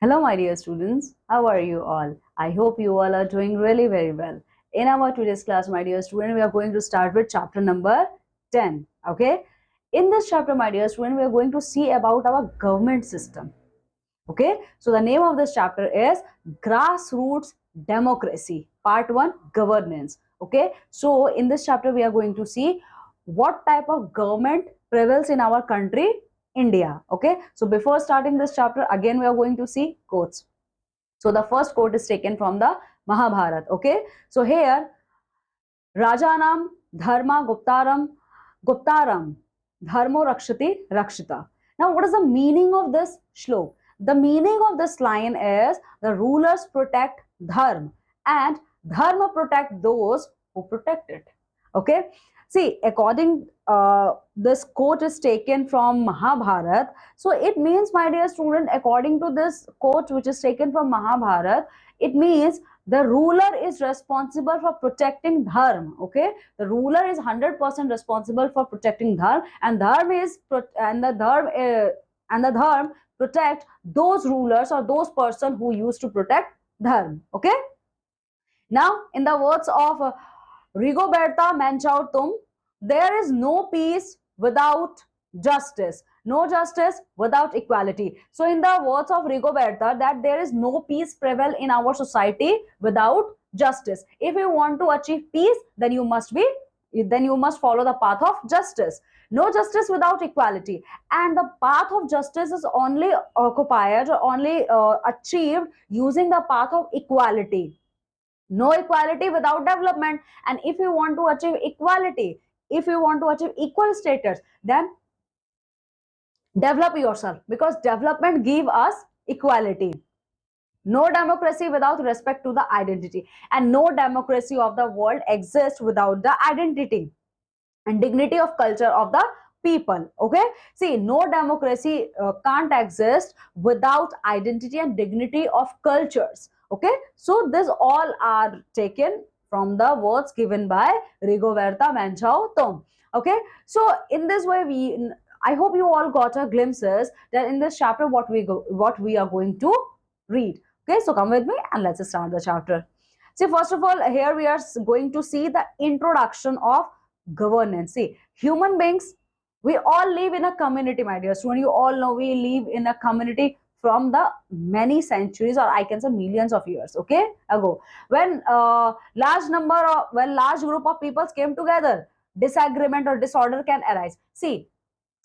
Hello, my dear students. How are you all? I hope you all are doing really very well. In our today's class, my dear student, we are going to start with chapter number 10. Okay. In this chapter, my dear student, we are going to see about our government system. Okay. So the name of this chapter is Grassroots Democracy, Part 1, Governance. Okay. So in this chapter, we are going to see what type of government prevails in our country, India. Okay. So before starting this chapter, again, we are going to see quotes. So the first quote is taken from the Mahabharata. Okay. So here, Rajanam Dharma Guptaram Dharmo Rakshati Rakshita. Now, what is the meaning of this shlok? The meaning of this line is the rulers protect dharma and dharma protect those who protect it. Okay. See, according this quote is taken from Mahabharata. So it means, my dear student, according to this quote which is taken from Mahabharata, it means the ruler is responsible for protecting dharma. Okay, the ruler is 100% responsible for protecting dharma, and the dharma protect those rulers or those person who used to protect dharma. Okay, now in the words of Rigoberta Menchautum, there is no peace without justice, no justice without equality. So, in the words of Rigoberta, that there is no peace prevail in our society without justice. If you want to achieve peace, then you must follow the path of justice. No justice without equality, and the path of justice is only occupied or only achieved using the path of equality. No equality without development. And if you want to achieve equality, if you want to achieve equal status, then develop yourself, because development give us equality. No democracy without respect to the identity, and no democracy of the world exists without the identity and dignity of culture of the people. Okay, see, no democracy can't exist without identity and dignity of cultures. Okay, so this all are taken from the words given by Rigoberta Menchau Tom. Okay, so in this way, I hope you all got a glimpses that in this chapter what we are going to read. Okay, so come with me and let's start the chapter. See, first of all, here we are going to see the introduction of governance. See, human beings, we all live in a community, my dear student. You all know we live in a community from the many centuries, or I can say millions of years, okay, ago. When large group of people came together, disagreement or disorder can arise. See,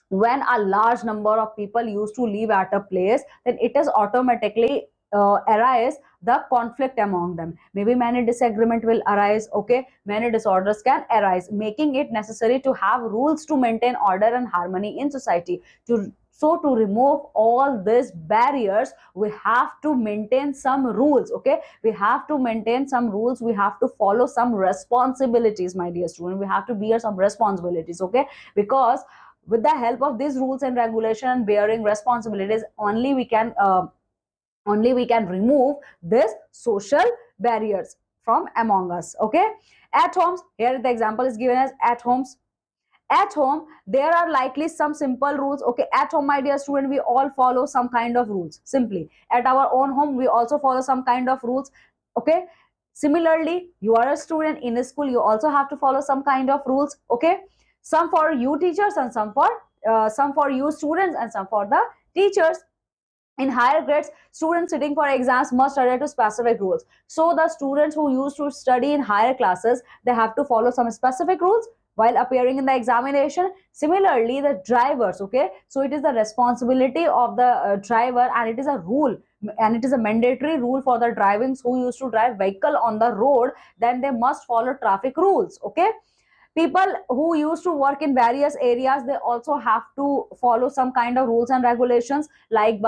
when a large number of people used to live at a place, then it is automatically arise the conflict among them. Maybe many disagreement will arise. Okay, many disorders can arise, making it necessary to have rules to maintain order and harmony in society. To remove all these barriers, we have to maintain some rules. Okay, we have to maintain some rules, we have to follow some responsibilities, my dear student. We have to bear some responsibilities. Okay, because with the help of these rules and regulation and bearing responsibilities, only we can remove this social barriers from among us. Okay, at homes, here the example is given as at homes. At home there are likely some simple rules. Okay, at home, my dear student, we all follow some kind of rules. Simply at our own home, we also follow some kind of rules. Okay, similarly, you are a student in a school, you also have to follow some kind of rules. Okay, some for you teachers and some for you students and some for the teachers. In higher grades, students sitting for exams must adhere to specific rules. So the students who used to study in higher classes, they have to follow some specific rules while appearing in the examination. Similarly, the drivers, okay, so it is the responsibility of the driver, and it is a rule, and it is a mandatory rule for the driving who used to drive vehicle on the road, then they must follow traffic rules. Okay, people who used to work in various areas, they also have to follow some kind of rules and regulations, like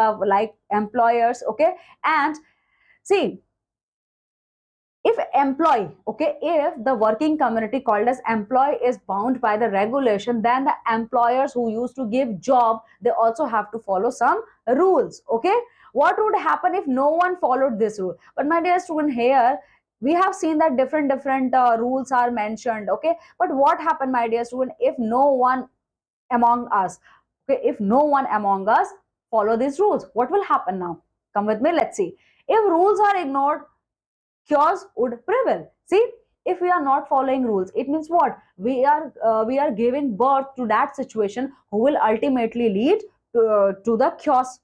employers. Okay, and see, if employee, okay, if the working community called as employee is bound by the regulation, then the employers who used to give job, they also have to follow some rules. Okay, what would happen if no one followed this rule? But my dear student, here we have seen that different rules are mentioned. Okay, but what happened, my dear student, if no one among us, okay, if no one among us follow these rules, what will happen now? Come with me, let's see. If rules are ignored, chaos would prevail. See, if we are not following rules, it means what? We are giving birth to that situation who will ultimately lead to the chaos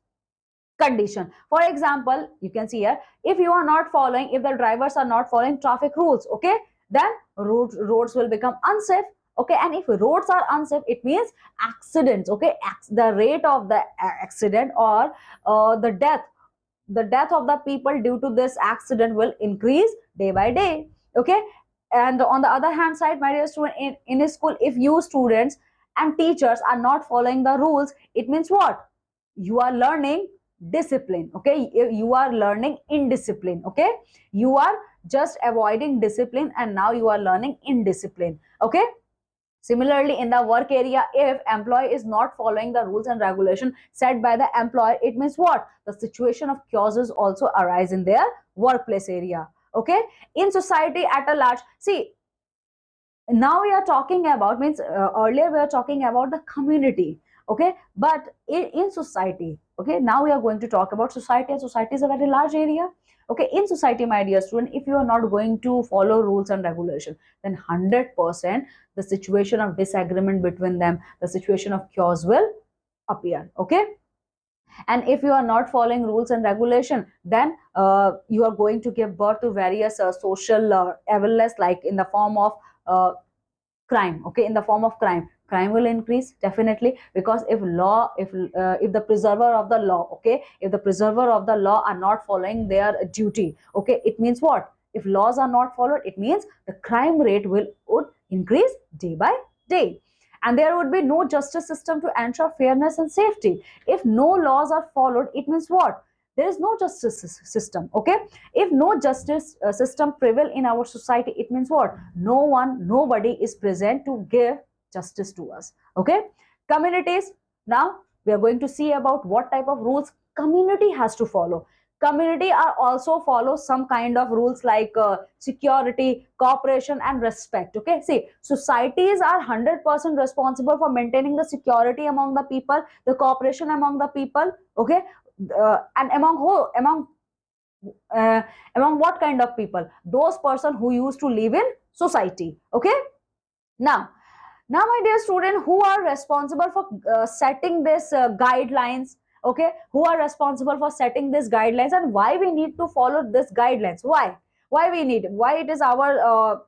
condition. For example, you can see here, if you are not following, if the drivers are not following traffic rules, okay, then roads will become unsafe. Okay, and if roads are unsafe, it means accidents. Okay, the rate of the accident or the death of the people due to this accident will increase day by day. Okay, and on the other hand side, my dear student, in a school, if you students and teachers are not following the rules, it means what? You are learning discipline. Okay, you are learning indiscipline. Okay, you are just avoiding discipline and now you are learning indiscipline. Okay, similarly, in the work area, if employee is not following the rules and regulation set by the employer, it means what? The situation of chaos also arise in their workplace area. Okay, in society at a large, see, now we are talking about, means earlier we are talking about the community. Okay, but in society, okay, now we are going to talk about society, and society is a very large area. Okay, in society, my dear student, if you are not going to follow rules and regulation, then 100% the situation of disagreement between them, the situation of chaos will appear. Okay, and if you are not following rules and regulation, then you are going to give birth to various social evilness, like in the form of crime. Okay, in the form of crime will increase definitely, because if the preserver of the law, okay, if the preserver of the law are not following their duty, okay, it means what? If laws are not followed, it means the crime rate would increase day by day, and there would be no justice system to ensure fairness and safety. If no laws are followed, it means what? There is no justice system. Okay, if no justice system prevail in our society, it means what? Nobody is present to give justice to us. Okay, communities. Now we are going to see about what type of rules community has to follow. Community are also follow some kind of rules like security, cooperation, and respect. Okay, see, societies are 100% responsible for maintaining the security among the people, the cooperation among the people. Okay, and uh, among what kind of people? Those person who used to live in society. Okay, now my dear student, who are responsible for setting this guidelines? Okay, who are responsible for setting these guidelines, and why we need to follow this guidelines? Why we need, why it is our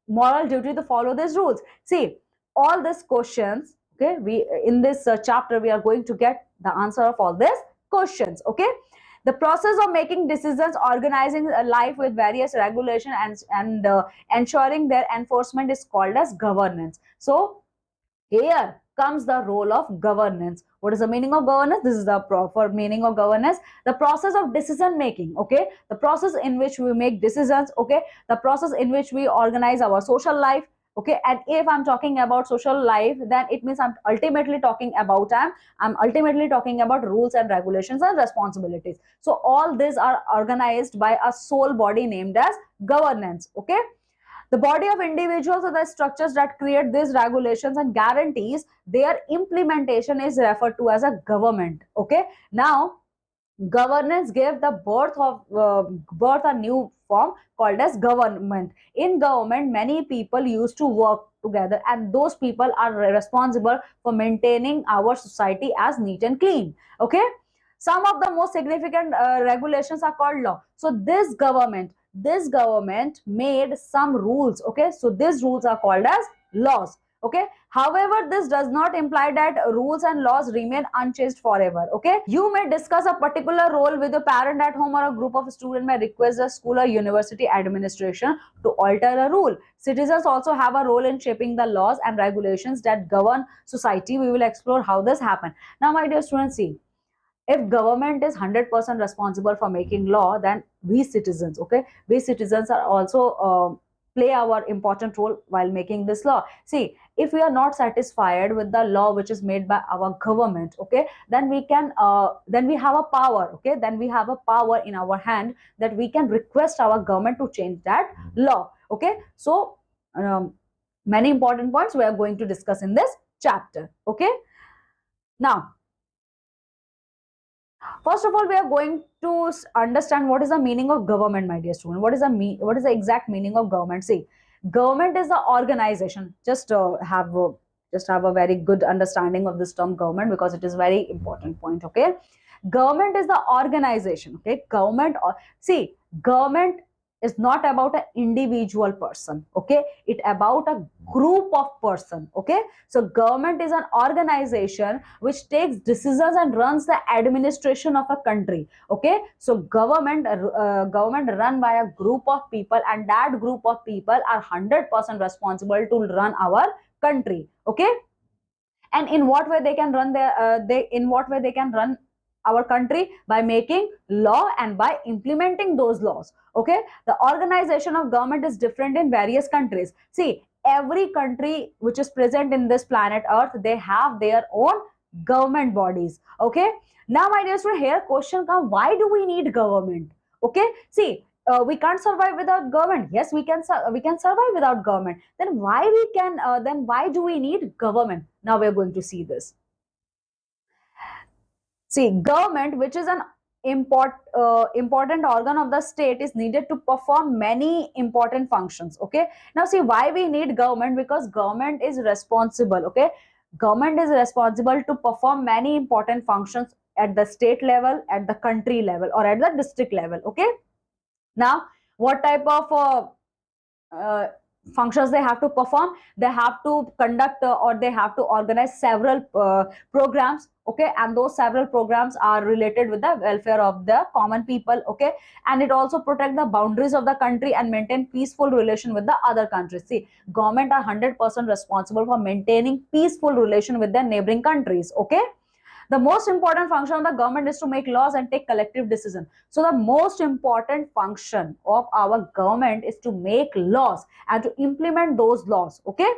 moral duty to follow these rules? See, all these questions, okay, we in this chapter we are going to get the answer of all these questions. Okay, the process of making decisions, organizing a life with various regulation, and ensuring their enforcement is called as governance. So here comes the role of governance. What is the meaning of governance? This is the proper meaning of governance: the process of decision making. Okay, the process in which we make decisions. Okay, the process in which we organize our social life. Okay, and if I'm talking about social life, then it means I'm ultimately talking about rules and regulations and responsibilities. So all these are organized by a sole body named as governance. Okay, the body of individuals are the structures that create these regulations and guarantees their implementation is referred to as a government. Okay, now governance gave the birth a new form called as government. In government, many people used to work together, and those people are responsible for maintaining our society as neat and clean. Okay, some of the most significant regulations are called law. So this government made some rules. Okay, so these rules are called as laws. Okay, however, this does not imply that rules and laws remain unchanged forever. Okay, you may discuss a particular role with a parent at home, or a group of students may request the school or university administration to alter a rule. Citizens also have a role in shaping the laws and regulations that govern society. We will explore how this happens. Now, my dear students, see, if government is 100% responsible for making law, then we citizens, okay, we citizens are also play our important role while making this law. See, if we are not satisfied with the law which is made by our government, okay, then we have a power. Okay, then we have a power in our hand that we can request our government to change that law. Okay, so many important points we are going to discuss in this chapter. Okay, now First of all, we are going to understand what is the meaning of government, my dear student. What is the exact meaning of government? See, government is the organization. Just have a very good understanding of this term government, because it is very important point. Okay, government is the organization. Okay, see, government is not about an individual person. Okay, it about a group of person. Okay, so government is an organization which takes decisions and runs the administration of a country. Okay, so government run by a group of people, and that group of people are 100% responsible to run our country. Okay, and in what way they can run their they in what way they can run our country? By making law and by implementing those laws. Okay, the organization of government is different in various countries. See, every country which is present in this planet earth, they have their own government bodies. Okay, now my dear student, here question come, why do we need government? Okay, see, we can't survive without government. Yes, we can survive without government. Then why do we need government? Now we're going to see this. See, government, which is an important organ of the state, is needed to perform many important functions. Okay, now see, why we need government? Because government is responsible. Okay, government is responsible to perform many important functions at the state level, at the country level, or at the district level. Okay, now what type of uh, functions they have to perform? They have to conduct or they have to organize several programs. Okay, and those several programs are related with the welfare of the common people. Okay, and it also protect the boundaries of the country and maintain peaceful relation with the other countries. See, government are 100% responsible for maintaining peaceful relation with their neighboring countries. Okay, the most important function of the government is to make laws and take collective decision. So the most important function of our government is to make laws and to implement those laws. Okay,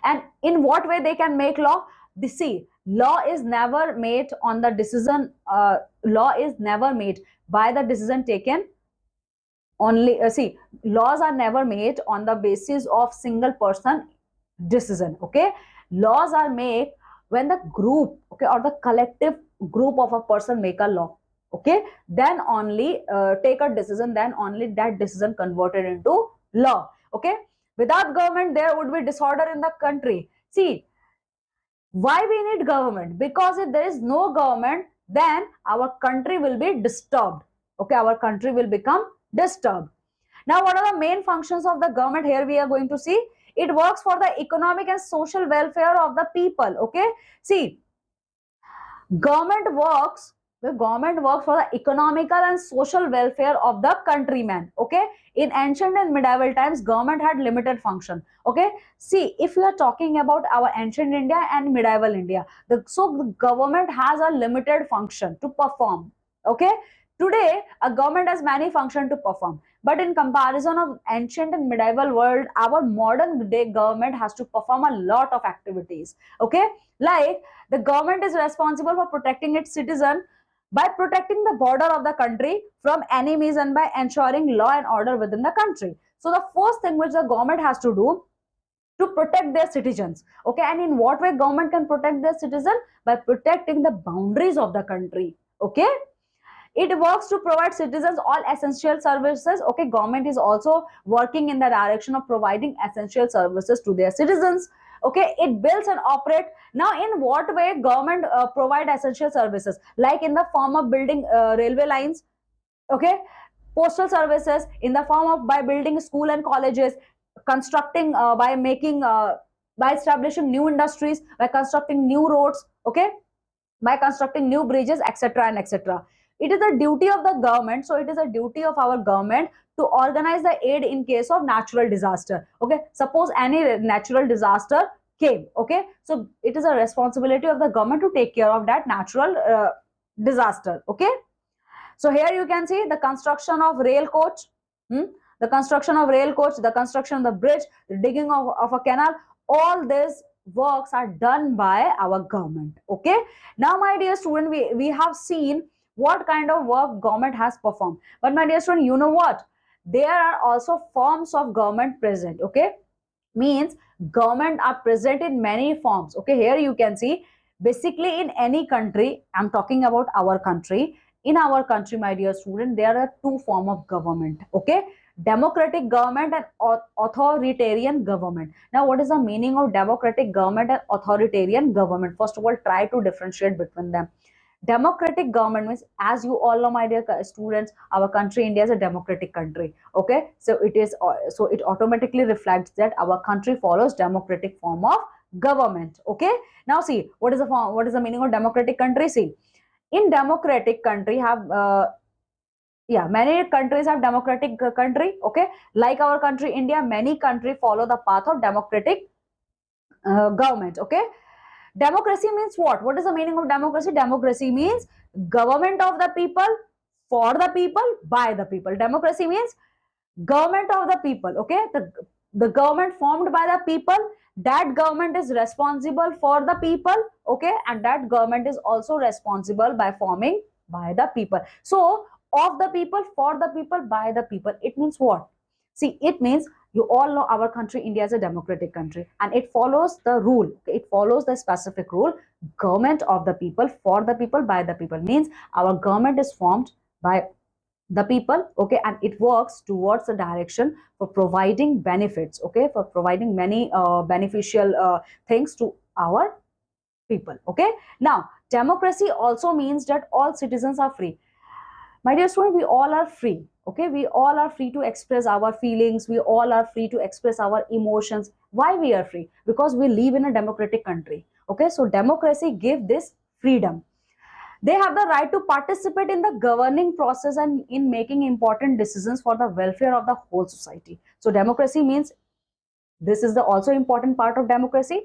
and in what way they can make law? See, law is never made on the decision law is never made by the decision taken only. See, laws are never made on the basis of single person decision. Okay, laws are made when the group, okay, or the collective group of a person make a law. Okay, then only take a decision, then only that decision converted into law. Okay, without government there would be disorder in the country. See, why we need government? Because if there is no government, then our country will be disturbed. Okay, our country will become disturbed. Now, what are the main functions of the government? Here we are going to see. It works for the economic and social welfare of the people. Okay, see, government works the government works for the economical and social welfare of the countrymen. Okay, in ancient and medieval times, government had limited function. Okay, see, if we are talking about our ancient India and medieval India, the government has a limited function to perform. Okay, today a government has many functions to perform, but in comparison of ancient and medieval world, our modern day government has to perform a lot of activities. Okay, like the government is responsible for protecting its citizen by protecting the border of the country from enemies and by ensuring law and order within the country. So the first thing which the government has to do to protect their citizens. Okay, and in what way government can protect their citizen? By protecting the boundaries of the country. Okay, it works to provide citizens all essential services. Okay, government is also working in the direction of providing essential services to their citizens. Okay, it builds and operate. Now, in what way government provide essential services? Like in the form of building railway lines. Okay, postal services, in the form of by building school and colleges, constructing by establishing new industries, by constructing new roads. Okay, by constructing new bridges, etc. and etc. It is a duty of the government. So it is a duty of our government to organize the aid in case of natural disaster. Okay, suppose any natural disaster came. Okay, so it is a responsibility of the government to take care of that natural disaster. Okay, so here you can see the construction of rail coach, the construction of rail coach, the construction of the bridge, the digging of a canal. All these works are done by our government. Okay, now my dear student, we have seen what kind of work government has performed. But my dear student, you know what? There are also forms of government present. Okay, means government are present in many forms. Okay, here you can see Basically, in any country, I'm talking about our country. In our country, my dear student, there are two form of government. Okay, democratic government and authoritarian government. Now, what is the meaning of democratic government and authoritarian government? First of all, try to differentiate between them. Democratic government means, as you all know, my dear students, our country India is a democratic country. Okay, so it is, so it automatically reflects that our country follows democratic form of government. Okay, now see, what is the meaning of democratic country. See, in democratic country have yeah, many countries have democratic country. Okay, like our country India, many country follow the path of democratic government. Okay, democracy means what? What is the meaning of democracy? Democracy means government of the people, for the people, by the people. Democracy means government of the people. Okay, the government formed by the people, that government is responsible for the people. Okay, and that government is also responsible by forming by the people. So, of the people, for the people, by the people, it means what? See, it means, you all know our country India is a democratic country, and it follows the rule. Okay? It follows the specific rule: government of the people, for the people, by the people. Means our government is formed by the people. Okay, and it works towards the direction for providing benefits. Okay, for providing many beneficial things to our people. Okay, now democracy also means that all citizens are free. My dear student, we all are free. Okay, we all are free to express our feelings, we all are free to express our emotions. Why we are free? Because we live in a democratic country. Okay, so democracy gives this freedom. They have the right to participate in the governing process and in making important decisions for the welfare of the whole society. So democracy means, this is the also important part of democracy.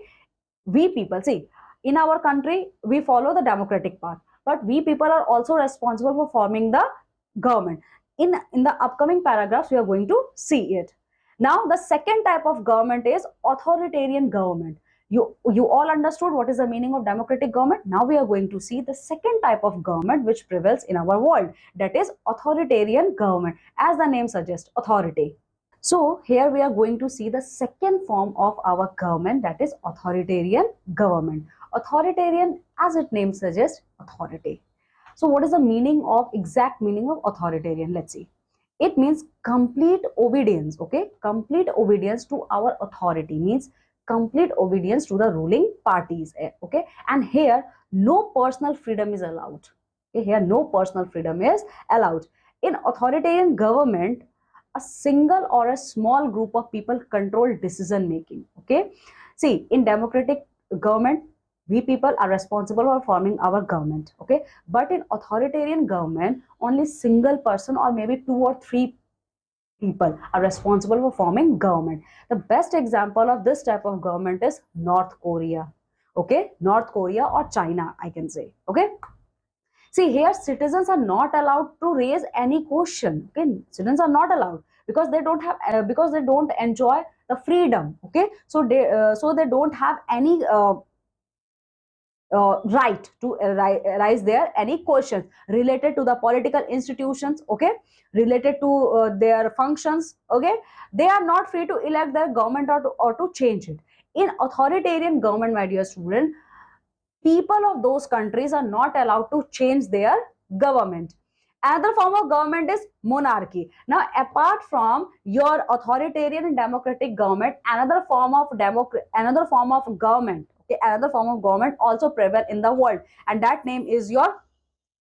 We people, see, in our country we follow the democratic path, but we people are also responsible for forming the government. In the upcoming paragraphs we are going to see it. Now, the second type of government is authoritarian government. You all understood what is the meaning of democratic government. Now we are going to see the second type of government which prevails in our world, that is authoritarian government. As the name suggests, authority. So here we are going to see the second form of our government, that is authoritarian government. Authoritarian, as its name suggests, authority. So what is the meaning of, exact meaning of authoritarian? Let's see. It means complete obedience. Okay, complete obedience to our authority means complete obedience to the ruling parties. Okay, and here no personal freedom is allowed. Okay, here no personal freedom is allowed. In authoritarian government, a single or a small group of people control decision making. Okay, see, in democratic government we people are responsible for forming our government. Okay, but in authoritarian government only single person or maybe two or three people are responsible for forming government. The best example of this type of government is North Korea. Okay, North Korea or China, I can say. Okay, see, here citizens are not allowed to raise any question. Okay, citizens are not allowed because they don't have because they don't enjoy the freedom. Okay, so they don't have any right to raise there any questions related to the political institutions. Okay, related to their functions. Okay, they are not free to elect their government or to change it. In authoritarian government, my dear student, people of those countries are not allowed to change their government. Another form of government is monarchy. Now, apart from your authoritarian and democratic government, another form of government, okay, another form of government also prevail in the world, and that name is your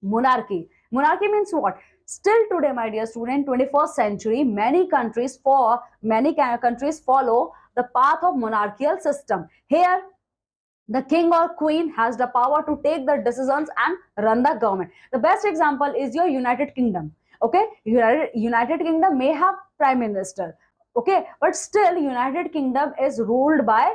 monarchy. Monarchy means what? Still today, my dear student, 21st century, many countries follow the path of monarchical system. Here the king or queen has the power to take the decisions and run the government. The best example is your United Kingdom. Okay, United Kingdom may have prime minister. Okay, but still United Kingdom is ruled by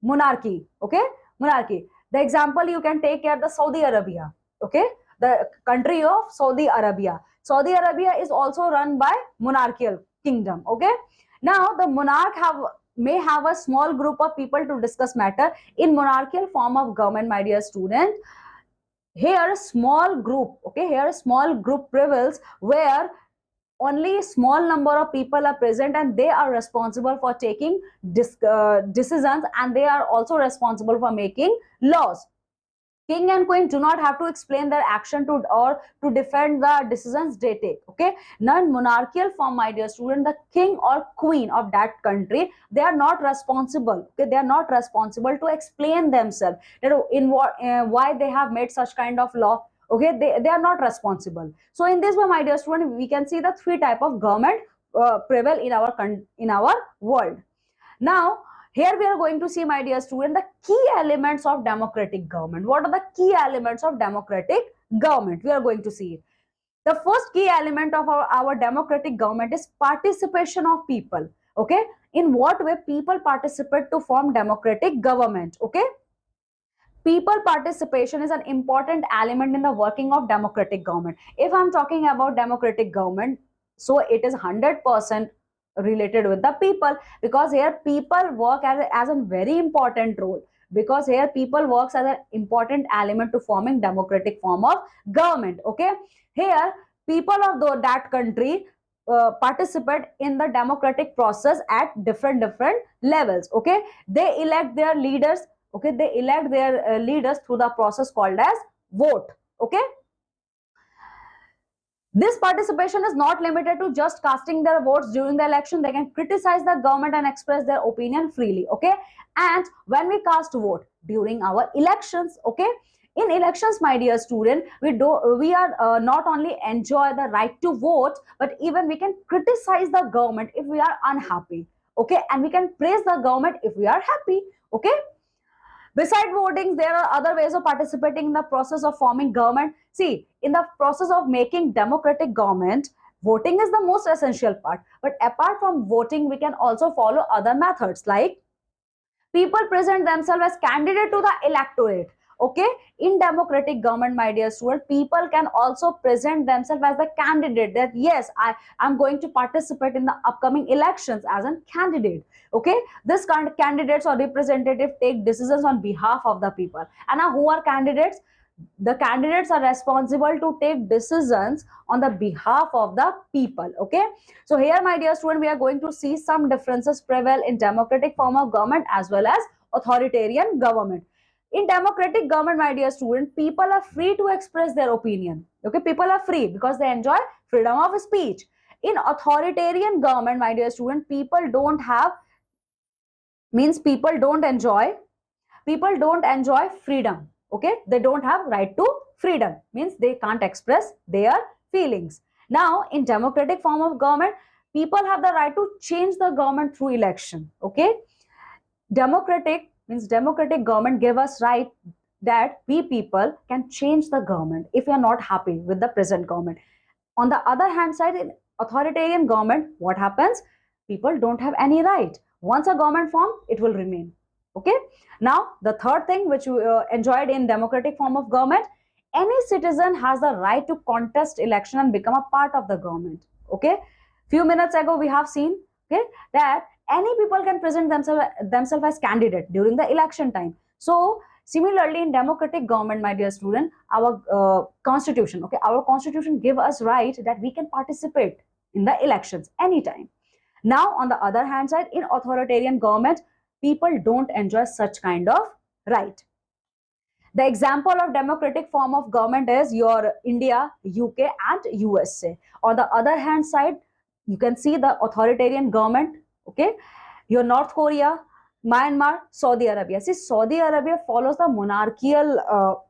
monarchy. Okay, monarchy. The example you can take here, the Saudi Arabia. Okay, the country of Saudi Arabia. Saudi Arabia is also run by monarchical kingdom. Okay, now the monarch may have a small group of people to discuss matter. In monarchical form of government, my dear student, here a small group, okay, here a small group prevails where only a small number of people are present and they are responsible for taking decisions, and they are also responsible for making laws. King and queen do not have to explain their action to or to defend the decisions they take. Okay, non-monarchical form, my dear student, the king or queen of that country, they are not responsible. Okay, they are not responsible to explain themselves that in what why they have made such kind of law. Okay, they are not responsible. So in this way, my dear student, we can see the three type of government prevail in our world. Now, here we are going to see, my dear student, the key elements of democratic government. What are the key elements of democratic government? We are going to see it. The first key element of our democratic government is participation of people. Okay, in what way people participate to form democratic government? Okay, people participation is an important element in the working of democratic government. If I'm talking about democratic government, so it is 100% related with the people, because here people work as a very important role, because here people works as an important element to forming democratic form of government. Okay, here people of that country participate in the democratic process at different levels. Okay, they elect their leaders. Okay, they elect their leaders through the process called as vote. Okay, this participation is not limited to just casting their votes during the election. They can criticize the government and express their opinion freely. Okay, and when we cast vote during our elections, okay, in elections, my dear student, we are not only enjoy the right to vote, but even we can criticize the government if we are unhappy. Okay, and we can praise the government if we are happy. Okay, beside voting, there are other ways of participating in the process of forming government. See, in the process of making democratic government, voting is the most essential part. But apart from voting, we can also follow other methods like people present themselves as candidate to the electorate. Okay, in democratic government, my dear student, people can also present themselves as the candidate, that yes, I am going to participate in the upcoming elections as a candidate. Okay, this kind of candidates or representative take decisions on behalf of the people. And now who are candidates? The candidates are responsible to take decisions on the behalf of the people. Okay, so here, my dear student, we are going to see some differences prevail in democratic form of government as well as authoritarian government. In democratic government, my dear student, people are free to express their opinion. Okay, people are free because they enjoy freedom of speech. In authoritarian government, my dear student, people don't have, means people don't enjoy freedom. Okay, they don't have right to freedom, means they can't express their feelings. Now, in democratic form of government, people have the right to change the government through election. Okay, democratic means democratic government give us right that we people can change the government if we are not happy with the present government. On the other hand side, in authoritarian government, what happens? People don't have any right. Once a government form, it will remain. Okay, now the third thing which we enjoyed in democratic form of government, any citizen has the right to contest election and become a part of the government. Okay, few minutes ago we have seen, okay, that any people can present themselves as candidate during the election time. So similarly, in democratic government, my dear student, our constitution, okay, our constitution give us right that we can participate in the elections anytime. Now, on the other hand side, in authoritarian government, people don't enjoy such kind of right. The example of democratic form of government is your India, UK, and USA. On the other hand side, you can see the authoritarian government. Okay, your North Korea, Myanmar, Saudi Arabia. See, Saudi Arabia follows the monarchical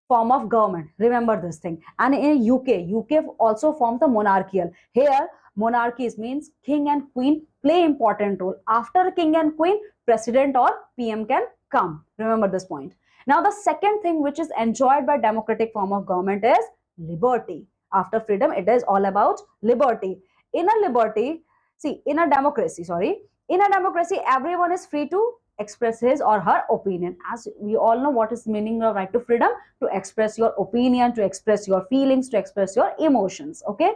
form of government. Remember this thing. And in UK also forms the monarchical. Here, monarchies means king and queen play important role. After king and queen, president or PM can come. Remember this point. Now, the second thing which is enjoyed by democratic form of government is liberty. After freedom, it is all about liberty. In a liberty, see, in a democracy, everyone is free to express his or her opinion. As we all know, what is the meaning of right to freedom? To express your opinion, to express your feelings, to express your emotions. Okay,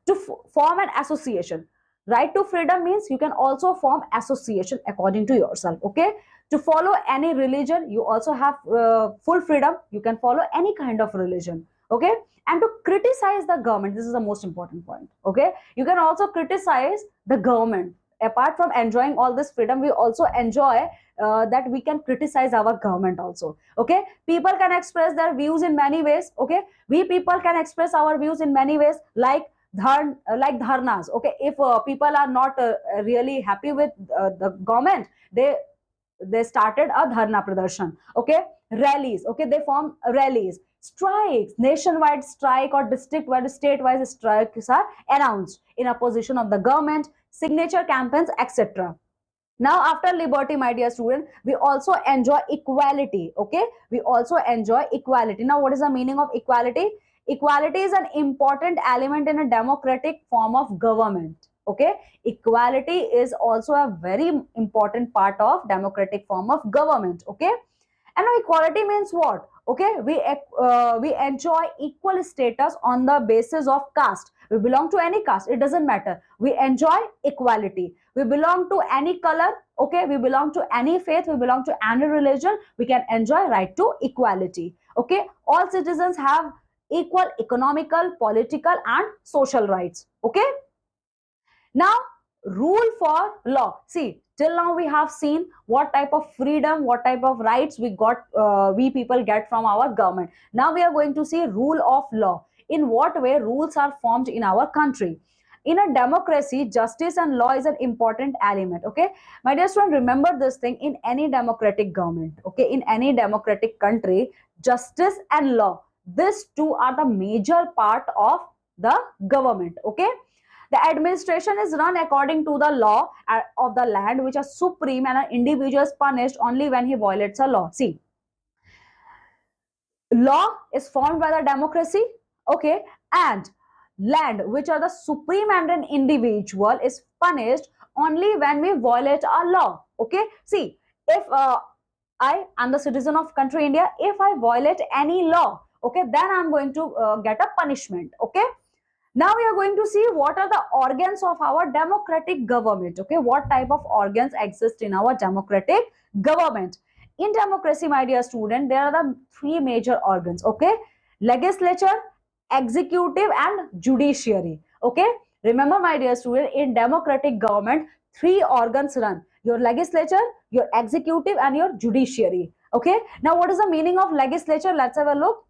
to form an association. Right to freedom means you can also form association according to yourself. Okay, to follow any religion, you also have full freedom. You can follow any kind of religion. Okay, and to criticize the government, this is the most important point. Okay, you can also criticize the government apart from enjoying all this freedom, we also enjoy that we can criticize our government also. Okay, people can express their views in many ways. Okay, we people can express our views in many ways, like like dharnas. Okay, if people are not really happy with the government, they started a dharna pradarshan. Okay, rallies. Okay, they form rallies, strikes, nationwide strike or district-wide, state-wide strikes are announced in opposition of the government, signature campaigns, etc. Now after liberty, my dear student, we also enjoy equality. Okay, we also enjoy equality. Now what is the meaning of equality? Equality is an important element in a democratic form of government. Okay, equality is also a very important part of democratic form of government. Okay, and now equality means what? Okay, we enjoy equal status on the basis of caste. We belong to any caste, it doesn't matter. We enjoy equality. We belong to any color. Okay, we belong to any faith. We belong to any religion. We can enjoy right to equality. Okay, all citizens have equal economical, political, and social rights. Okay, now, rule for law. See, till now we have seen what type of freedom, what type of rights we people get from our government. Now we are going to see rule of law. In what way rules are formed in our country? In a democracy, justice and law is an important element. Okay, my dear student, remember this thing: in any democratic government, okay, in any democratic country, justice and law, these two are the major part of the government. Okay, the administration is run according to the law of the land, which are supreme, and an individual is punished only when he violates a law. See, law is formed by the democracy. Okay, and land, which are the supreme, and an individual is punished only when we violate a law. Okay, see, if I am the citizen of country India, if I violate any law, okay, then I'm going to get a punishment. Okay, now we are going to see what are the organs of our democratic government. Okay, what type of organs exist in our democratic government? In democracy, my dear student, there are the three major organs. Okay, legislature, executive, and judiciary. Okay, remember, my dear student, in democratic government, three organs run: your legislature, your executive, and your judiciary. Okay, now what is the meaning of legislature? Let's have a look.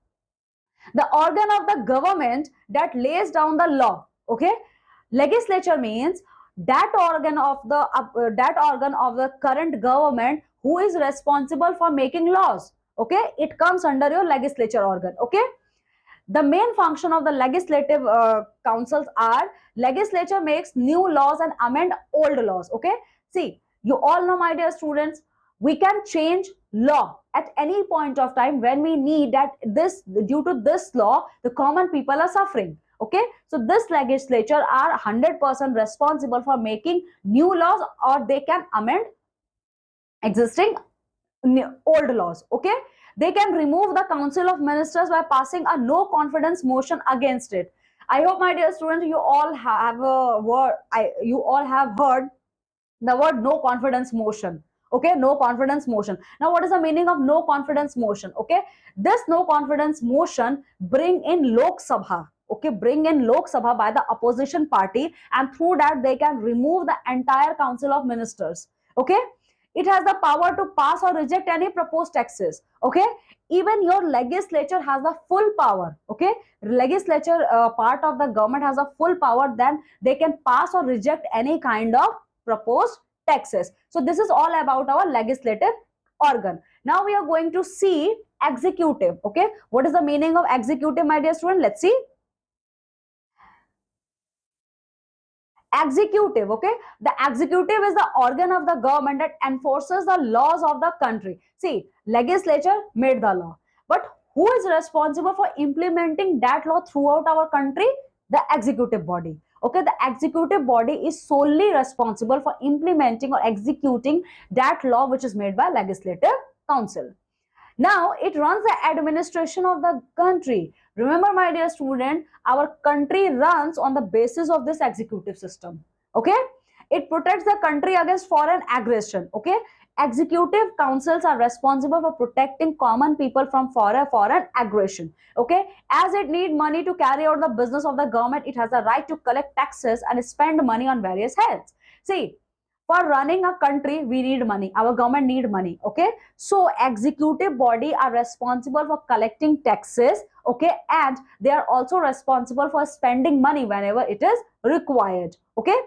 The organ of the government that lays down the law. Okay, legislature means that organ of the current government who is responsible for making laws. Okay, it comes under your legislature organ. Okay, the main function of the legislative councils are: legislature makes new laws and amend old laws. Okay, see, you all know, my dear students, we can change law at any point of time when we need that. This, due to this law, the common people are suffering. Okay, so this legislature are 100% responsible for making new laws, or they can amend existing old laws. Okay, they can remove the council of ministers by passing a no confidence motion against it. I hope, my dear students, you all have a word, you all have heard the word no confidence motion. Okay, no confidence motion. Now what is the meaning of no confidence motion? Okay, this no confidence motion bring in Lok Sabha. Okay, bring in Lok Sabha by the opposition party, and through that they can remove the entire council of ministers. Okay, it has the power to pass or reject any proposed taxes. Okay, even your legislature has the full power. Okay, legislature part of the government has a full power, then they can pass or reject any kind of proposed taxes. So this is all about our legislative organ. Now we are going to see executive. Okay, what is the meaning of executive, my dear student? Let's see. Executive. Okay, the executive is the organ of the government that enforces the laws of the country. See, legislature made the law, but who is responsible for implementing that law throughout our country? The executive body. Okay, the executive body is solely responsible for implementing or executing that law which is made by legislative council. Now it runs the administration of the country. Remember, my dear student, our country runs on the basis of this executive system. Okay, it protects the country against foreign aggression. Okay, executive councils are responsible for protecting common people from foreign aggression. Okay, as it need money to carry out the business of the government, it has the right to collect taxes and spend money on various heads. See, for running a country we need money, our government need money. Okay, so executive body are responsible for collecting taxes. Okay, and they are also responsible for spending money whenever it is required. Okay,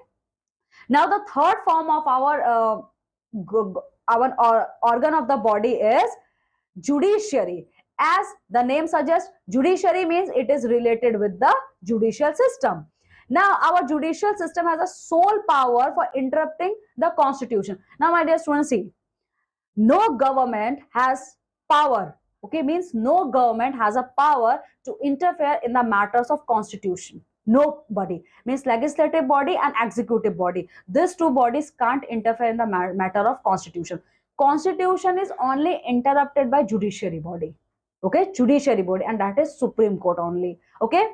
now the third form of our organ of the body is judiciary. As the name suggests, judiciary means it is related with the judicial system. Now our judicial system has a sole power for interrupting the constitution. Now my dear students, see, no government has power. Okay, means no government has a power to interfere in the matters of constitution. Nobody, means legislative body and executive body, these two bodies can't interfere in the matter of constitution. Constitution is only interrupted by judiciary body. Okay, judiciary body, and that is Supreme Court only. Okay,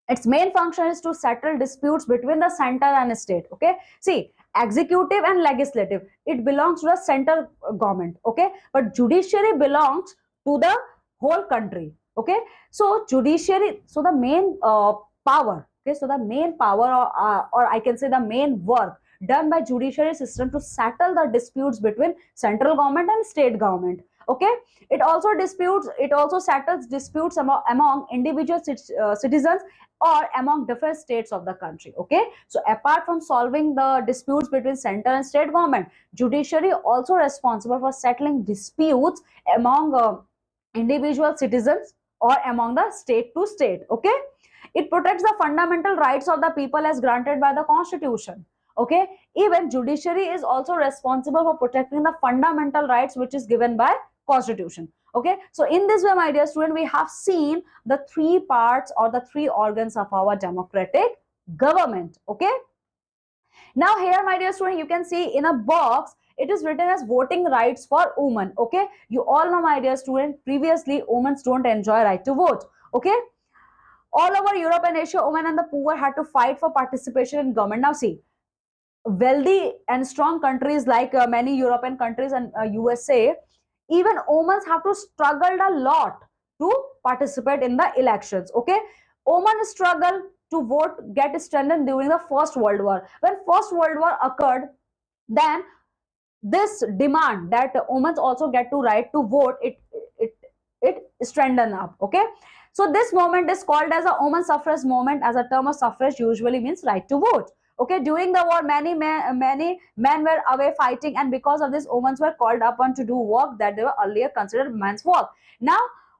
its main function is to settle disputes between the center and state. Okay, see, executive and legislative, it belongs to the central government. Okay, but judiciary belongs to the whole country. Okay, so judiciary, so the main power, okay, so the main power, or I can say the main work done by judiciary system to settle the disputes between central government and state government. Okay, it also settles disputes among individual citizens or among different states of the country. Okay, so apart from solving the disputes between central and state government, judiciary also responsible for settling disputes among individual citizens or among the state to state. Okay, it protects the fundamental rights of the people as granted by the constitution. Okay, even judiciary is also responsible for protecting the fundamental rights which is given by constitution. Okay, so in this way, my dear student, we have seen the three parts or the three organs of our democratic government. Okay, now here, my dear student, you can see in a box it is written as voting rights for women. Okay, you all know, my dear student, previously women don't enjoy right to vote. Okay, all over Europe and Asia, women and the poor had to fight for participation in government. Now see, wealthy and strong countries like many European countries and USA, even women have to struggle a lot to participate in the elections. Okay, women struggle to vote get strengthened during the First World War. When First World War occurred, then this demand that women also get to right to vote, it strengthened up. Okay, so this moment is called as a woman suffrage movement, as a term of suffrage usually means right to vote. Okay, during the war, many men were away fighting, and because of this, women were called upon to do work that they were earlier considered men's work. Now,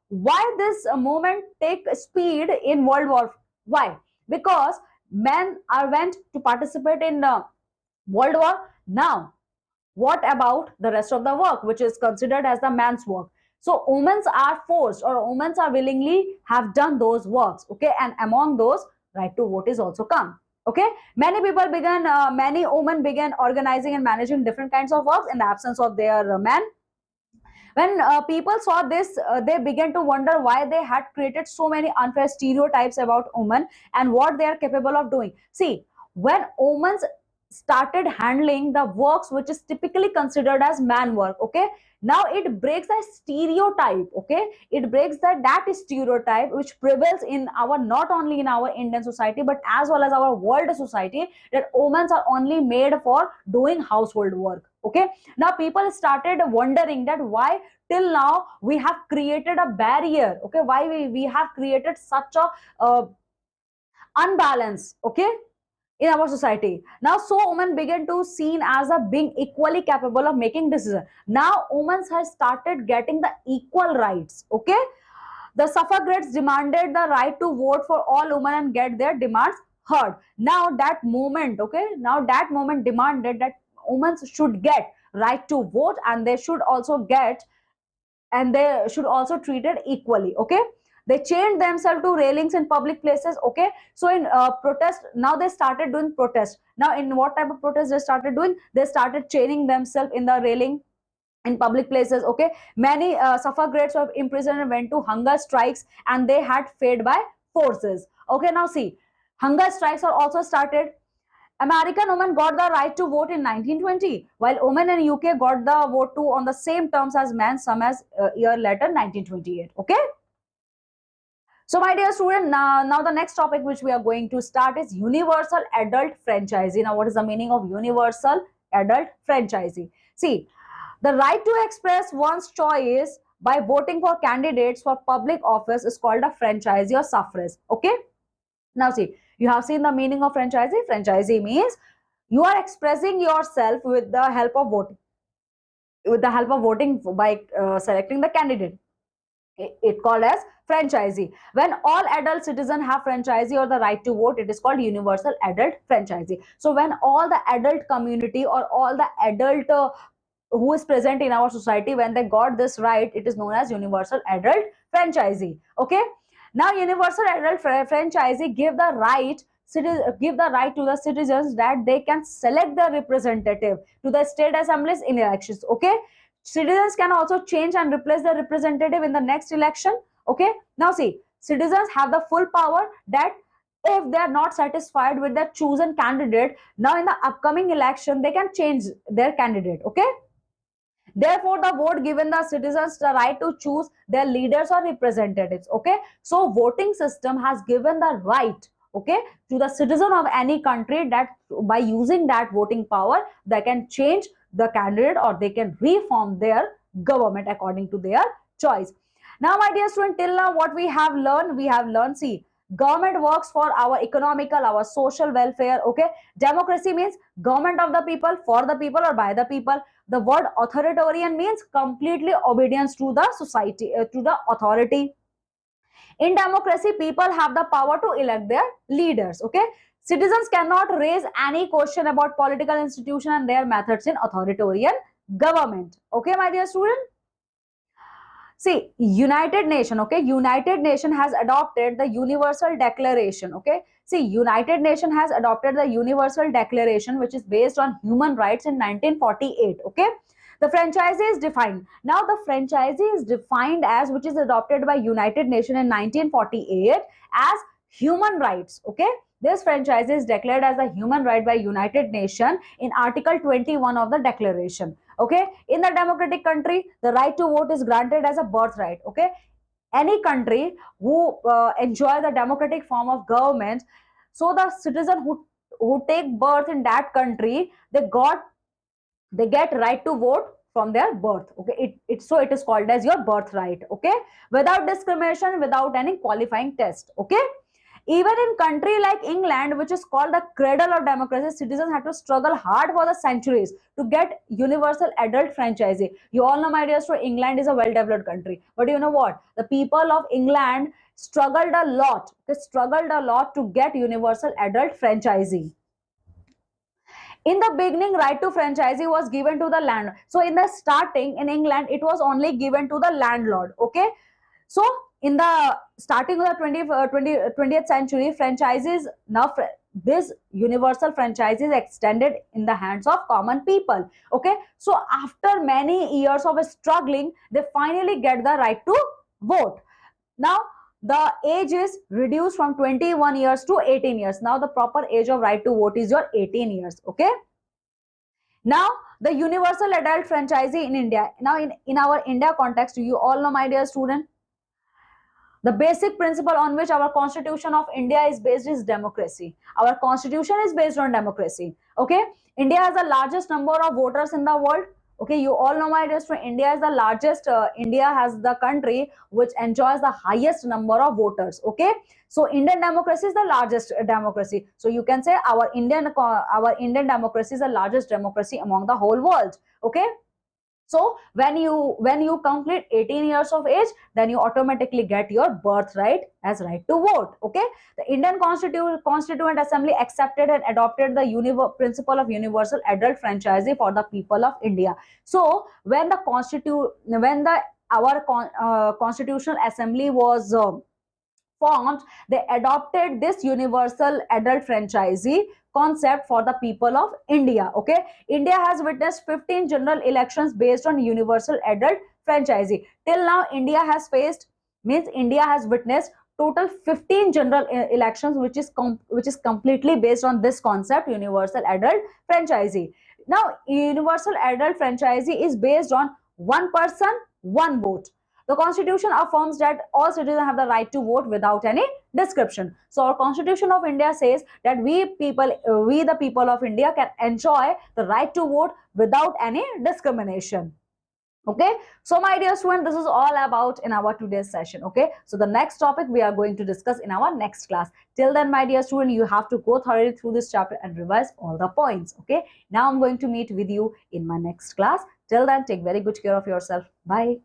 why this movement take speed in World War? Why? Because men are went to participate in World War. Now, what about the rest of the work which is considered as the man's work? So women are forced, or women are willingly have done those works. Okay, and among those, right to vote is also come. Okay, many women began organizing and managing different kinds of works in the absence of their men. When people saw this, they began to wonder why they had created so many unfair stereotypes about women and what they are capable of doing. See, when women started handling the works which is typically considered as man work, okay, now it breaks a stereotype. Okay, it breaks that stereotype which prevails in our, not only in our Indian society but as well as our world society, that women are only made for doing household work. Okay, now people started wondering that why till now we have created a barrier. Okay, why we have created such a unbalance, okay, in our society. Now, so women began to seen as a being equally capable of making decisions. Now, women have started getting the equal rights. Okay, the suffragettes demanded the right to vote for all women and get their demands heard. Now, that moment, okay, now that moment demanded that women should get right to vote, and they should also get, and they should also treated equally. Okay, they chained themselves to railings in public places. Okay, so in protest, now they started doing protest. Now, in what type of protest they started doing? They started chaining themselves in the railing in public places. Okay, many suffragettes were imprisoned and went to hunger strikes, and they had fed by forces. Okay, now see, hunger strikes are also started. American women got the right to vote in 1920, while women in UK got the vote too on the same terms as men, some as year later, 1928. Okay. So, my dear student, now the next topic which we are going to start is universal adult franchise. Now, what is the meaning of universal adult franchisee. See, the right to express one's choice by voting for candidates for public office is called a franchisee or suffrage. Okay. Now see, you have seen the meaning of franchisee. Franchisee means you are expressing yourself with the help of voting, by selecting the candidate. It called as franchisee. When all adult citizens have franchisee or the right to vote, it is called universal adult franchisee. So when all the adult community or all the adult who is present in our society, when they got this right, it is known as universal adult franchisee. Okay. Now universal adult franchisee give the right to the citizens that they can select the representative to the state assemblies in elections. Okay. Citizens can also change and replace the representative in the next election. Okay. Now see, citizens have the full power that if they are not satisfied with their chosen candidate, now in the upcoming election they can change their candidate. Okay. Therefore, the vote given the citizens the right to choose their leaders or representatives. Okay. So voting system has given the right, okay, to the citizen of any country that by using that voting power, they can change the candidate or they can reform their government according to their choice. Now, my dear student, till now what we have learned, see, government works for our economical, our social welfare. Okay. Democracy means government of the people, for the people, or by the people. The word authoritarian means completely obedience to the society, to the authority. In democracy, people have the power to elect their leaders. Okay. Citizens cannot raise any question about political institution and their methods in authoritarian government. Okay, my dear student. See, United Nation, okay, United Nation has adopted the Universal Declaration, okay. See, United Nation has adopted the Universal Declaration, which is based on human rights in 1948, okay. The franchisee is defined. Now, the franchisee is defined as, which is adopted by United Nation in 1948 as human rights, okay. This franchisee is declared as a human right by United Nation in Article 21 of the Declaration. Okay. In the democratic country, the right to vote is granted as a birthright. Okay. Any country who enjoy the democratic form of government, so the citizen who take birth in that country, they get right to vote from their birth. Okay. So it is called as your birthright. Okay. Without discrimination, without any qualifying test. Okay. Even in country like England, which is called the cradle of democracy, citizens had to struggle hard for the centuries to get universal adult franchisee. You all know, my dear students, England is a well-developed country. But you know what? The people of England struggled a lot. They struggled a lot to get universal adult franchisee. In the beginning, right to franchisee was given to the land. So in the starting in England, it was only given to the landlord. Okay. So in the starting of the 20th century, franchises now this universal franchise is extended in the hands of common people. Okay. So after many years of struggling, they finally get the right to vote. Now the age is reduced from 21 years to 18 years. Now the proper age of right to vote is your 18 years. Okay. Now the universal adult franchisee in India. Now in our India context, you all know, my dear student, the basic principle on which our constitution of India is based is democracy. Our constitution is based on democracy. Okay. India has the largest number of voters in the world. Okay. You all know, my dear student, India is the largest, India has the country which enjoys the highest number of voters. Okay. So Indian democracy is the largest democracy. So you can say our Indian democracy is the largest democracy among the whole world. Okay. So when you complete 18 years of age, then you automatically get your birthright as right to vote. Okay. The Indian Constituent Assembly accepted and adopted the principle of universal adult franchisee for the people of India. So when our Constitutional Assembly was formed, they adopted this universal adult franchisee concept for the people of India. Okay. India has witnessed 15 general elections based on universal adult franchisee. Till now, India has witnessed total 15 general elections, which is completely based on this concept, universal adult franchisee. Now, universal adult franchisee is based on one person, one vote. The Constitution affirms that all citizens have the right to vote without any description. So our Constitution of India says that we the people of India can enjoy the right to vote without any discrimination. Okay, so my dear student, this is all about in our today's session. Okay, so the next topic we are going to discuss in our next class. Till then, my dear student, you have to go thoroughly through this chapter and revise all the points. Okay, now I'm going to meet with you in my next class. Till then, take very good care of yourself. Bye.